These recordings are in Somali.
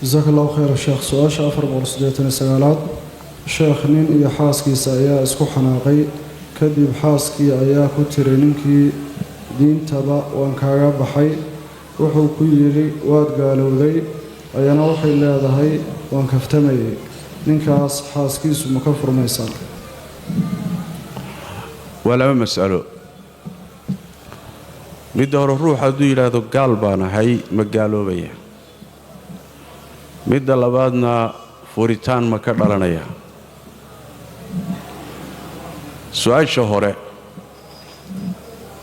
جزاك الله خير الشيخ. سؤال شافر بورسديتنا السجالات الشيخ نين إيا حاسكي سايا اسكو حناقي كدب حاسكي أيا كتري ننكي دين تبا وانكاغا بحي وحو كيري واد قالوا ذي أيانا وحي الله ذهي وانكفتمي ننكاس حاسكي سمكفر ميسان ولا مسألة مدة الروح هدو إلى ذو قلبانا هاي مقالوا بيه مدة لبادنا فوريتان مكررانيا سؤال شهورة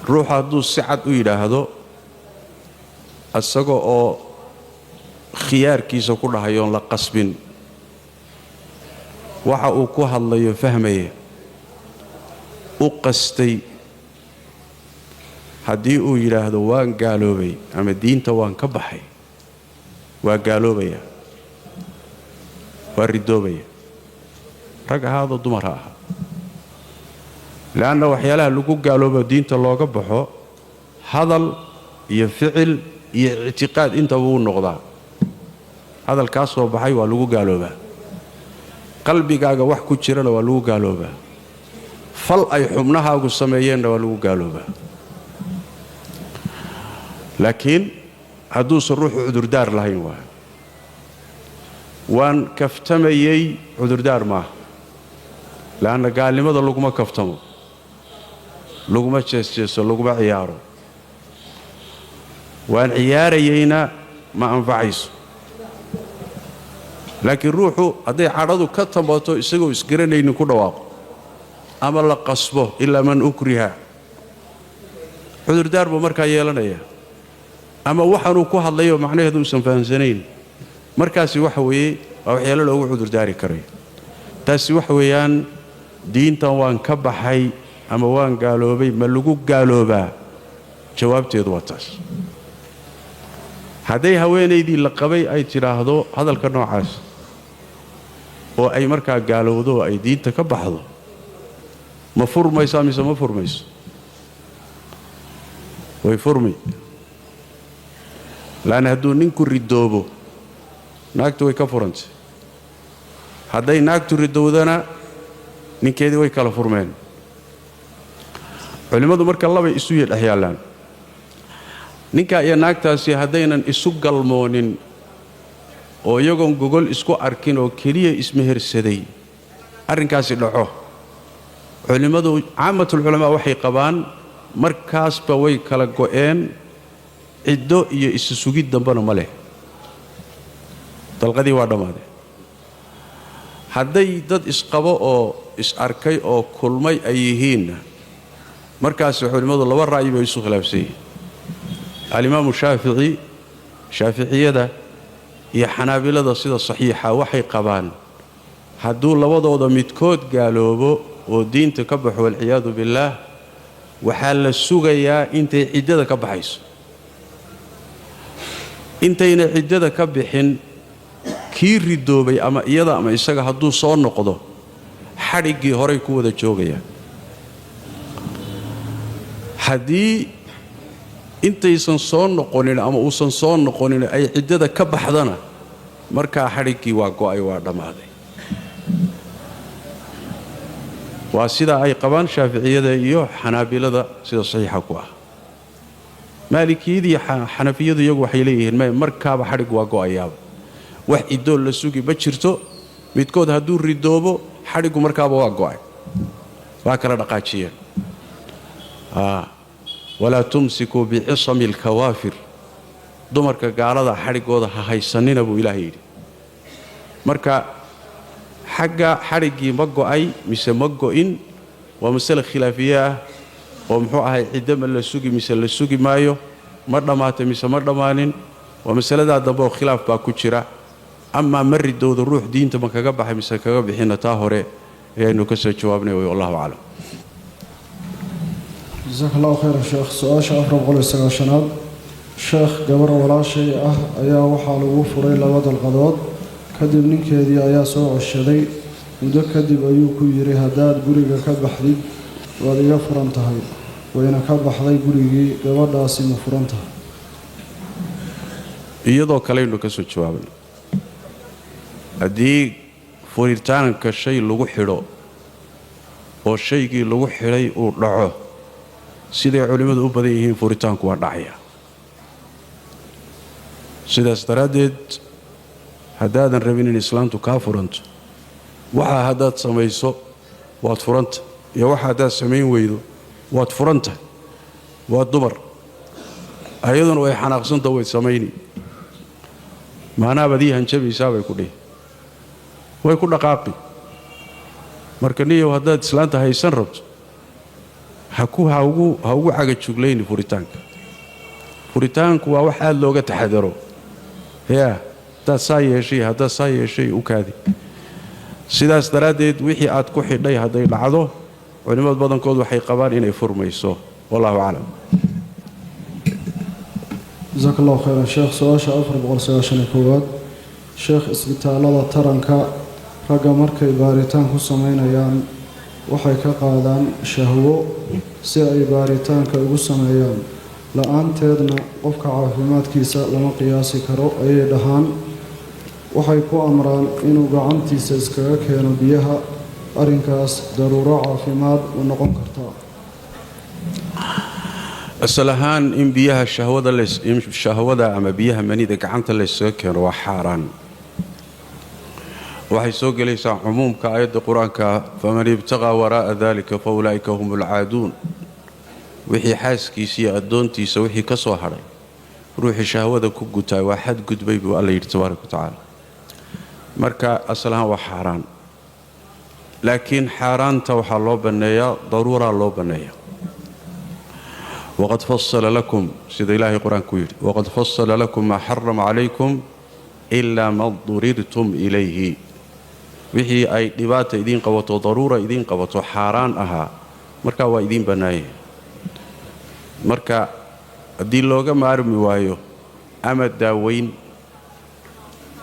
روح هدو سعد إلى هذا السقو أو خيار كيسو كلها يوم لقصبين waxa uu ku hadlayo fahmay u qastay hadii uu yiraahdo waan gaaloobay ama diinta waan ka baxay waa gaaloobaya waa ridoobaya rag ahaado dumar ah laana waxyaalaha lagu gaaloobo diinta looga baxo hadal iyo ficil iyo i'tiqaad inta uu noqdaa hadal ka soo baxay waa lagu gaaloobaa qalbigaaga wax ku jirana waa lagu gaaloobaa fal ay xubnahaagu sameeyeenna waa lagu gaaloobaa laakiin hadduu ruuxu cudurdaar lahayn waan kaftamayay cudurdaar maaha laana gaalnimada laguma kaftamo laguma jeesjeeso laguma ciyaaro waan ciyaarayayna ma anfacayso laakiin ruuxu haday cadhadu ka tambato isagoo isgaranaynin ku dhawaaqo ama la qasbo illa man ukriha cudurdaar buu markaa yeelanaya ama waxaanu ku hadlayo macnaheedu uusan fahansanayn markaasi waxa weeye waa waxyaalo loogu cudurdaari karay taasi waxa weeyaan diintan waan ka baxay ama waan gaaloobay ma lagu gaaloobaa jawaabteedu waa taas haday haweenaydii la qabay ay tiraahdo hadalka noocaas oo ay markaa gaalowdo ay diinta ka baxdo ma furmaysaa mise ma furmayso way furmi laana hadduu ninku ridoobo naagtu way ka furantay hadday naagtu ridowdana ninkeedii way kala furmeen culimadu marka laba isu dhex yaalaan ninka iyo naagtaasi haddaynan isu galmoonin oo iyagoon gogol isku arkin oo keliya ismehersaday arrinkaasi dhaco culimadu caamatul culamaa waxay qabaan markaasba way kala go'een ciddo iyo isu sugid dambana ma leh dalqadii waa dhammaaday hadday dad isqabo oo is arkay oo kulmay ay yihiinna markaasi culimadu laba ra'yi bay isu khilaafsan yihiin الإمام الشافعي شافعية يا حنابلة صيدة صحيحة وحي قبان هدول لوضع متكود قالوا ودين تكبح والعياذ بالله وحال السوغيا انت عدة كبحيس انت هنا عدة كبحين كير ردوبي اما ايضا اما اساق هدول صور نقضو حرقي هوريكو وذا جوغيا هدي intaysan soo noqonin ama uusan soo noqonin ay ciddada ka baxdana markaa xarigii waa go'ay waa dhammaaday waa sida ay qabaan shaaficiyada iyo xanaabilada sida saxiixa ku ah maalikiyada iyo xanafiyadu iyagu waxay leeyihiin markaaba xarig waa go'ayaaba wax idoo la sugi ma jirto midkood hadduu ridoobo xarigu markaaba waa go'ay waa kala dhaqaajiyeen ولا تمسكوا بعصم الكوافر دمرك قالدا حريقودا هايسنين ابو الهي marka xagga xarigi ma go'ay mise ma go'in waa mas'ala khilaafiya oo muxuu ahay cidama la sugi mise la sugi maayo ma dhamaatay mise ma dhamaanin waa mas'alada dambe oo khilaaf baa ku jira ama maridooda ruux diinta ma kaga baxay mise kaga bixina taa hore ayaynu ka soo jawaabnay wallahu a'lam جزاك الله خير الشيخ. سؤال شافر بقول السجاشنات الشيخ جبر ولا شيء أيا وحال وفري لبعض القضاء كدب نكدي أيا سوء الشدي وده كدب أيوكو يري هداد بريجا كبحدي وذي فرنتها وين كبحدي بريجي جبر داسي مفرنتها iyadoo kale inuu ka soo jawaabay haddii furitaanka shay lagu xidho oo shaygii lagu xidhay uu dhaco siday culimmadu u badan yihiin furitaanku waa dhacaya. sidaas daraaddeed haddaadan rabin in islaantu kaa furanto waxaa haddaad samayso waad furanta iyo waxa haddaad samayn weydo waad furanta waa dumar ayaduna way xanaaqsanta way samayni maanaabadii hanjabaysaa bay ku dhihi way ku dhaqaaqi marka niyow haddaad islaanta haysan rabto ha ugu cagajuglayni furitaanku waa wax aad looga taxadaro haddaad saa yeeshay u kaadi. sidaas daraaddeed wixii aad ku xidhay hadday dhacdo culimmad badankood waxay qabaan inay furmayso. wallahu aclam. jazaak allahu khayran sheekh. su-aasha 491 sheekh, isbitaalada taranka ragga markay baaritaan ku samaynayaan waxay ka qaadaan shahwo si ay baaritaanka ugu sameeyaan, la-aanteedna qofka caafimaadkiisa lama qiyaasi karo ayay dhahaan. waxay ku amraan inuu gacantiisa iskaga keeno biyaha. arrinkaas daruuro caafimaad u noqon kartaa? asal ahaan in biyaha shahwada ama biyaha manida gacanta laysaga keeno waa xaaraan. waxay soo gelaysaa cumuumka aayadda qur-aanka faman ibtaqaa waraa'a dalika fa ulaa'ika hum ulcaaduun. wixii xaaskiisa iyo addoontiisa wixii ka soo hadhay ruuxii shahwada ku gutaay waa xadgudbay buu alla yidhi tabaaraka wa tacaala. marka asal ahaan waa xaaraan, laakiin xaaraanta waxaa loo banneeyaa daruuraa loo banneeya. waqad fasala lakum, sida ilaahay qur-aanku yidhi, waqad fasala lakum maa xarama calaykum ilaa ma durirtum ilayhi. wixii ay dhibaata idiin qabato daruura idiin qabato xaaraan ahaa markaa waa idiin bannaayeen. marka haddii looga maarmi waayo ama daaweyn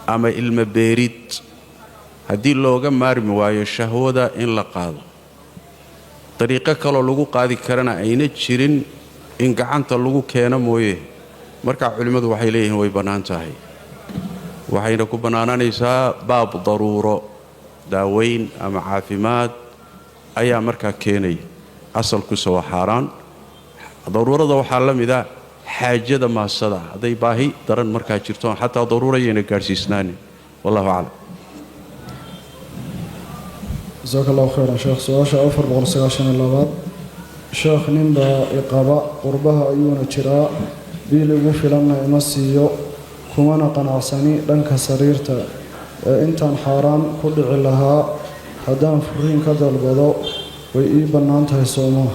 ama ilmo beerid, haddii looga maarmi waayo shahwada in la qaado, dariiqo kaloo lagu qaadi karana ayna jirin in gacanta lagu keeno mooye, markaa culimmadu waxay leeyihiin way bannaan tahay. waxayna ku bannaanaanaysaa baab daruuro, daaweyn ama caafimaad ayaa markaa keenaya. asalkiisa waa xaaraan. daruurada waxaa la mida xaajada maasada, hadday baahi daran markaa jirto xataa daruura yayna gaadhsiisnaanin. wallahu aclam. jazaak allahu khayran sheekh. su-aasha 492 sheekh, ninbaa iqaba qurbaha ayuuna jiraa, biil igu filanna ima siiyo, kumana qanacsani dhanka sariirta. intaan xaaraan ku dhici lahaa haddaan furiin ka dalbado way ii bannaan tahay soomaa?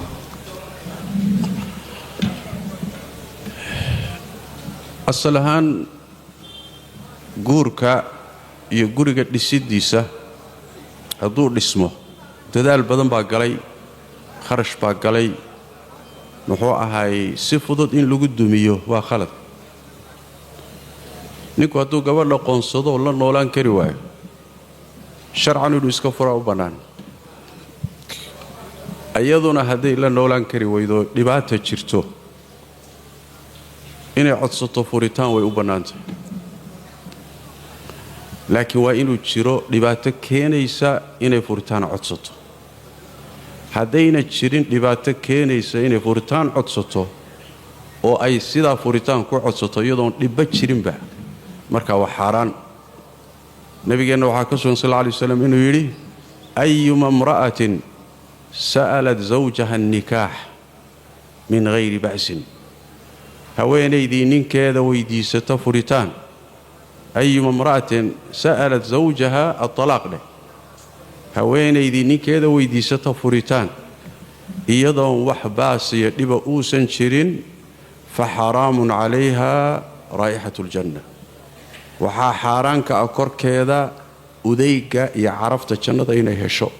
asal ahaan guurka iyo guriga dhisiddiisa hadduu dhismo dadaal badan baa galay, kharash baa galay, muxuu ahaay si fudud in lagu dumiyo waa khalad. ninku hadduu gabadha qoonsado oo la noolaan kari waayo sharcan inuu iska furaa u bannaan. iyaduna hadday la noolaan kari weydo dhibaata jirto inay codsato furitaan way u bannaantahay, laakiin waa inuu jiro dhibaato keenaysa inay furitaan codsato. haddayna jirin dhibaato keenaysa inay furitaan codsato oo ay sidaa furitaan ku codsato iyadoon dhibba jirinba, marka waa xaaraan. nabigeenna waxaa ka sugan sal lla alay waslam inuu yidhi ayuma imra'atin sa'alat zawjaha annikaax min hayri ba'sin. haweenaydii ninkeeda weydiisata furitaan, ayuma imra'atin sa'alat zawjaha atalaaq dheh, haweenaydii ninkeeda weydiisata furitaan iyadoon wax baasiya dhiba uusan jirin, fa xaraamun calayha raa'ixatu ljanna. waxaa xaaraanka ah korkeeda udayga iyo carafta jannada inay hesho.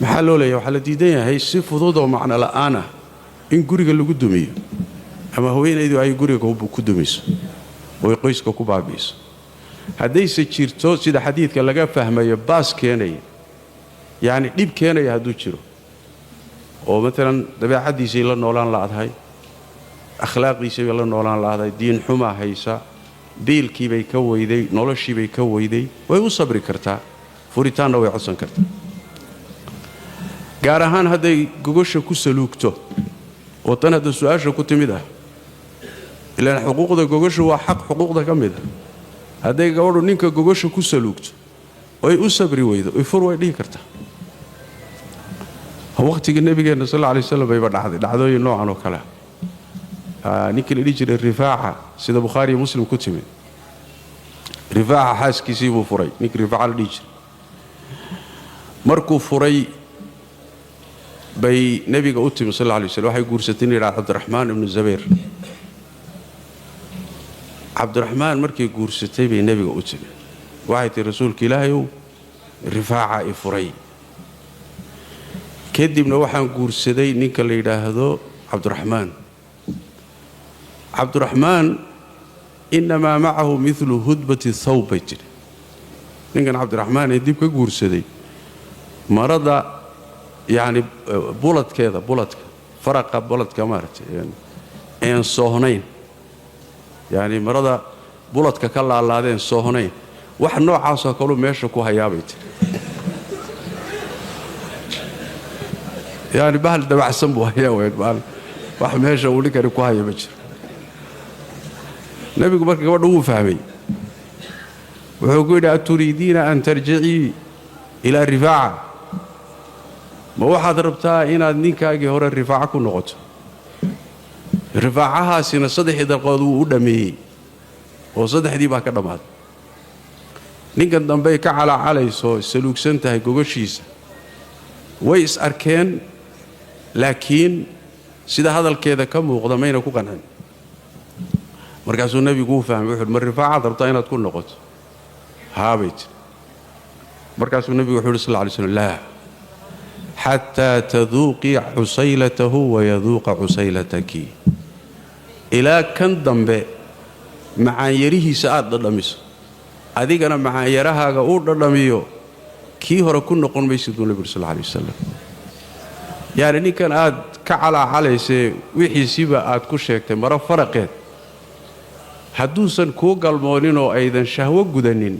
maxaa loo leeyahay? waxaa la diidan yahay si fudud oo macno la'aan ah in guriga lagu dumiyo ama haweenaydu ay guriga ku dumiso oo qoyska ku baabi'iso. haddayse jirto sida xadiidka laga fahmayo baas keenaya, yacni dhib keenaya hadduu jiro oo maalan dabeecaddiisay la noolaan la'dahay, akhlaaqdiisay la noolaan la'dahay, diin xumaa haysa, biilkii bay ka weyday noloshii bay ka weyday way u sabri kartaa furitaanna way codsan kartaa gaar ahaan hadday gogosha ku saluugto oo tan hadda su'aasha ku timid ah ilaan xuquuqda gogosha waa xaq xuquuqda ka mid ah hadday gabadhu ninka gogosha ku saluugto way u sabri weydo way fur way dhihi kartaa waqtigii nabigeena sallallahu alayhi wasallam bayba dhacdooyin noocan oo kale ninkii la dhihi jiray rifaaca sida bukhaari iyo muslim ku timid rifaaca xaaskiisii buu furay ninkii rifaaca la dhihi jiray markuu furay bay nabiga u timi sallallahu alayhi wasallam waxay guursatay nin yiraahdo Cabdiraxmaan ibn Zubayr Cabdiraxmaan markii guursatay bay nabiga u timi waxay tii rasuulka Ilaahay rifaaca i furay kadibna waxaan guursaday ninka la yiraahdo Cabdiraxmaan inma ma'ahu mithlu hudbati thawb ninkan Cabdiraxmaan ee dib ka guursaday marada يعني بولدكيدا فرق بولدكا مارتي يعني سوهنين يعني مرada بولدكا كلا laadeen soohnayn wax noocaas oo kale meesha ku hayaabayt يعني bahal dabacsan buu hayaaway wax meesha uu dhigay ku hayay ma jiro nabigu markii gabadhu uu fahmay wuxuu ku yiri aturiidina an tarji'i ila rifaa'a ma waxaad rabtaa inaad ninkaagii hore rifaaca ku noqoto rifaacahaasina 3 daqiiqood uu u dhameeyay oo 3dii baa ka dhamaaday ninkan dambe ka calaacalayso saluugsan tahay gogoshiisa way is arkeen laakiin sida hadalkeeda ka muuqda mayna ku qancin markaasuu nabigu u fahmay wuxuu mar rifaaca rabtaa inaad ku noqoto haabayt markaasuu nabigu wuxuu sallallahu alayhi wasallam la حتى تذوقي عسيلته ويذوق عسيلتك إلى كان دنبه معاييره ساعد دلميس أديكنا معاييرها قول دلميو كي هو كن نقول بيسدون النبي صلى الله عليه وسلم يعني ني كان آد كعلى عليه سي وحي سيبا آد كشيكت مرة فرقت حدوثا كو قلمونينو أيضا شهوة قدنين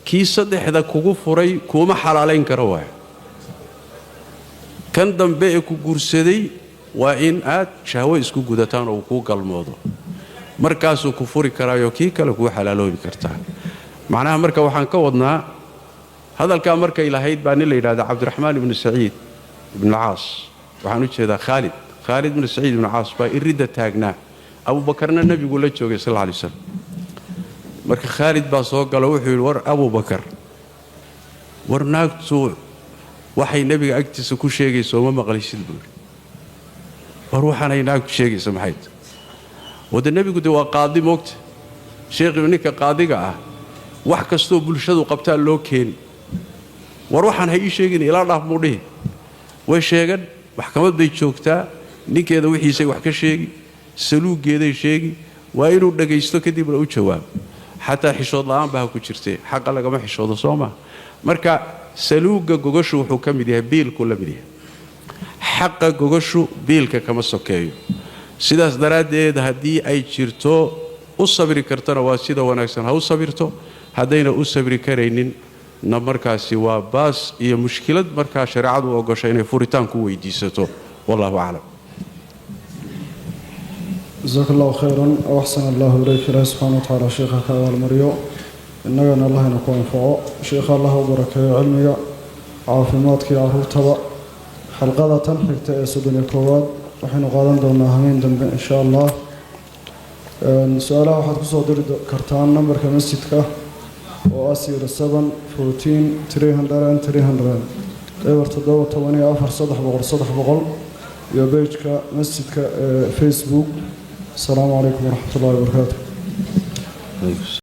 كي صدح ذا كوكو فري كوما حلالين كرواه kan dambe ee ku guursaday waa in aad shahwa isku gudataan oo ku galmoodo markaas uu ku furi karaayo kii kale ku xalaaloobi kartaa macnaha marka waxaan ka wadnaa hadalka marka ilaahayd baa nin la yiraahdo Cabdiraxmaan ibn Saciid ibn al-Aas waxaan u jeedaa Khalid ibn Saciid ibn al-Aas baa irida taagnaa Abu Bakarna nabigu la joogay sallallahu alayhi wasallam marka Khalid baa soo galay wuxuu yiri war Abu Bakar war naagtu waxay nabiga agtiisa ku sheegayso ma maqlaysid buu war waxaan ay naag sheegayso maxay wada nabigu waa qaadi moogta sheekh ninka qaadiga ah wax kasto bulshadu qabtaa loo keen war waxaan hay sheegin ilaa dhaaf mudhii way sheegan maxkamad bay joogtaa ninkeeda wixiisay wax ka sheegi saluugeeday sheegi waa inuu dhageysto kadibna u jawaab xataa xishood la'aan baa ku jirtay xaq lagama xishoodo Soomaa marka saluuga gogoshu wuxuu ka mid yahay biilku la mid yahay xaqa gogoshu biilka kama sokeeyo sidaas daraadeed hadii ay jirto u sabri kartana waa sida wanaagsan ha u sabirto hadayna u sabri kareynin na markaasi waa baas iyo mushkilad marka shariicadu ogoshay inay furitaan ku weydiisato wallahu a'lam جزاك الله خيرا واحسن الله اليك الله سبحانه وتعالى شيخك والمريو إننا الله نكون فوق شيخ الله وبركة علمي عافماتك يا رتبة حلقة تنحكت سدني كواد وحين قادم دونا همين دم إن شاء الله سؤال واحد كصدر كرتان نمبر كمسجدك وأسير 7 14 300 300 ارتدوا تواني أفر صدح بقول يا بيجك مسجدك فيسبوك السلام عليكم ورحمة الله وبركاته